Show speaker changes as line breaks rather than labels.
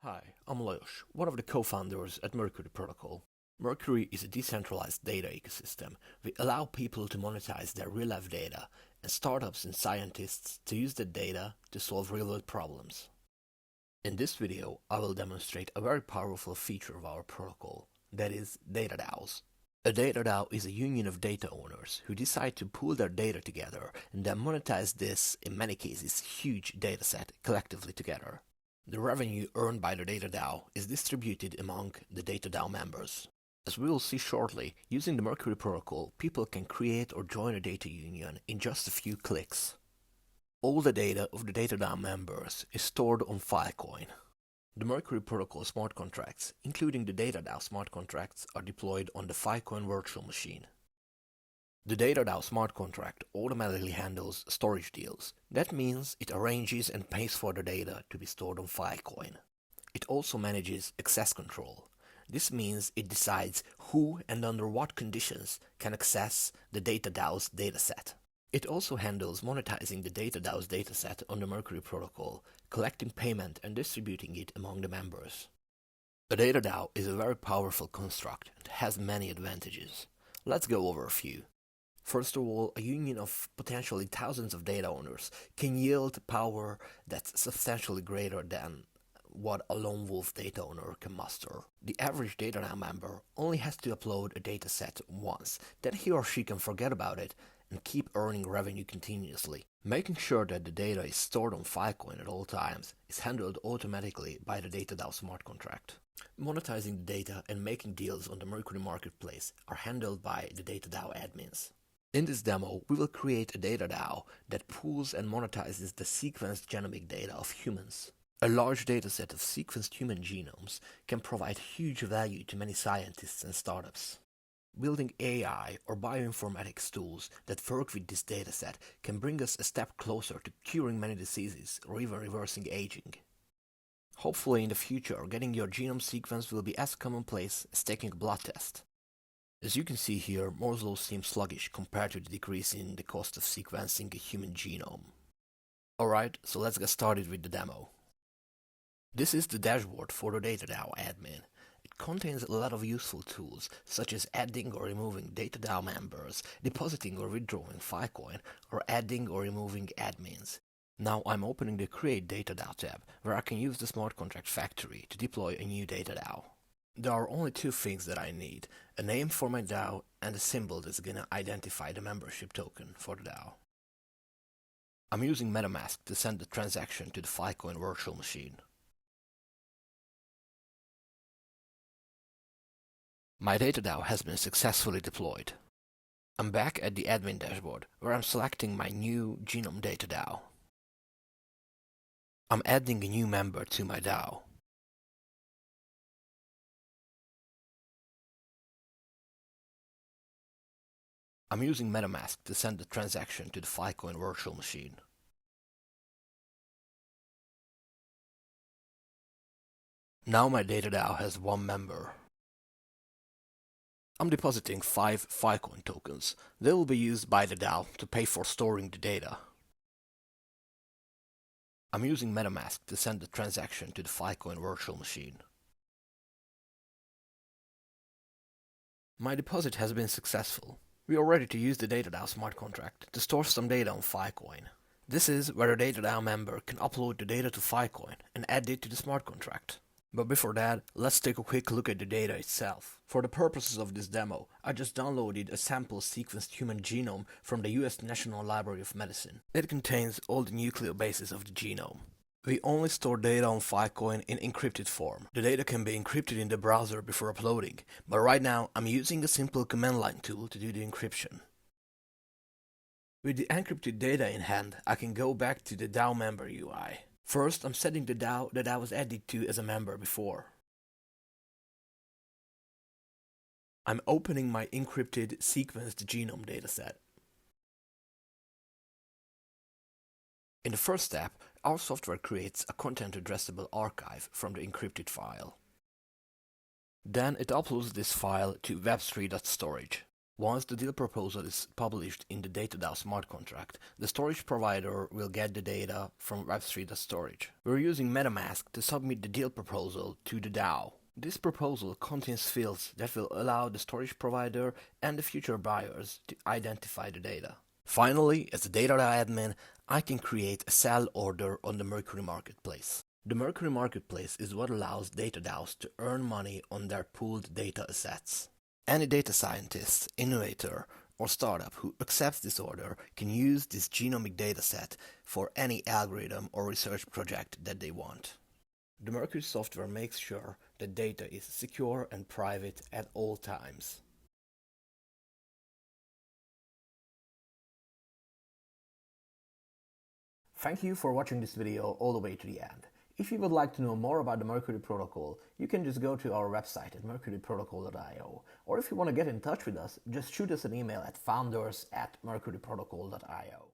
Hi, I'm Leos, one of the co-founders at Mercury Protocol. Mercury is a decentralized data ecosystem. We allow people to monetize their real-life data and startups and scientists to use that data to solve real-world problems. In this video, I will demonstrate a very powerful feature of our protocol, that is, data DAOs. A data DAO is a union of data owners who decide to pool their data together and then monetize this, in many cases, huge dataset collectively together. The revenue earned by the data DAO is distributed among the data DAO members. As we will see shortly, using the Mercury protocol, people can create or join a data union in just a few clicks. All the data of the data DAO members is stored on Filecoin. The Mercury protocol smart contracts, including the data DAO smart contracts, are deployed on the Filecoin Virtual Machine. The data DAO smart contract automatically handles storage deals. That means it arranges and pays for the data to be stored on Filecoin. It also manages access control. This means it decides who and under what conditions can access the data DAO's dataset. It also handles monetizing the data DAO's dataset on the Mercury protocol, collecting payment and distributing it among the members. A data DAO is a very powerful construct and has many advantages. Let's go over a few. First of all, a union of potentially thousands of data owners can yield power that's substantially greater than what a lone wolf data owner can muster. The average data DAO member only has to upload a dataset once, then he or she can forget about it and keep earning revenue continuously. Making sure that the data is stored on Filecoin at all times is handled automatically by the data DAO smart contract. Monetizing the data and making deals on the Mercury marketplace are handled by the data DAO admins. In this demo, we will create a data DAO that pools and monetizes the sequenced genomic data of humans. A large dataset of sequenced human genomes can provide huge value to many scientists and startups. Building AI or bioinformatics tools that work with this dataset can bring us a step closer to curing many diseases or even reversing aging. Hopefully in the future, getting your genome sequenced will be as commonplace as taking a blood test. As you can see here, Moore's law seems sluggish compared to the decrease in the cost of sequencing a human genome. Alright, so let's get started with the demo. This is the dashboard for the data DAO admin. It contains a lot of useful tools, such as adding or removing data DAO members, depositing or withdrawing Filecoin, or adding or removing admins. Now I'm opening the Create Data DAO tab, where I can use the Smart Contract Factory to deploy a new data DAO. There are only two things that I need, a name for my DAO and a symbol that's gonna identify the membership token for the DAO. I'm using MetaMask to send the transaction to the Filecoin Virtual Machine. My data DAO has been successfully deployed. I'm back at the admin dashboard, where I'm selecting my new genome data DAO. I'm adding a new member to my DAO. I'm using MetaMask to send the transaction to the Filecoin Virtual Machine. Now my data DAO has one member. I'm depositing 5 Filecoin tokens. They will be used by the DAO to pay for storing the data. I'm using MetaMask to send the transaction to the Filecoin Virtual Machine. My deposit has been successful. We are ready to use the data DAO smart contract to store some data on Filecoin. This is where a data DAO member can upload the data to Filecoin and add it to the smart contract. But before that, let's take a quick look at the data itself. For the purposes of this demo, I just downloaded a sample sequenced human genome from the US National Library of Medicine. It contains all the nucleobases of the genome. We only store data on Filecoin in encrypted form. The data can be encrypted in the browser before uploading, but right now I'm using a simple command line tool to do the encryption. With the encrypted data in hand, I can go back to the DAO member UI. First, I'm setting the DAO that I was added to as a member before. I'm opening my encrypted sequenced genome dataset. In the first step, our software creates a content-addressable archive from the encrypted file. Then it uploads this file to web3.storage. Once the deal proposal is published in the DAO smart contract, the storage provider will get the data from Web3.storage. We're using MetaMask to submit the deal proposal to the DAO. This proposal contains fields that will allow the storage provider and the future buyers to identify the data. Finally, as a data admin, I can create a sell order on the Mercury Marketplace. The Mercury Marketplace is what allows data DAOs to earn money on their pooled data assets. Any data scientist, innovator, or startup who accepts this order can use this genomic dataset for any algorithm or research project that they want. The Mercury software makes sure that data is secure and private at all times. Thank you for watching this video all the way to the end. If you would like to know more about the Mercury Protocol, you can just go to our website at mercuryprotocol.io. Or if you want to get in touch with us, just shoot us an email at founders@mercuryprotocol.io.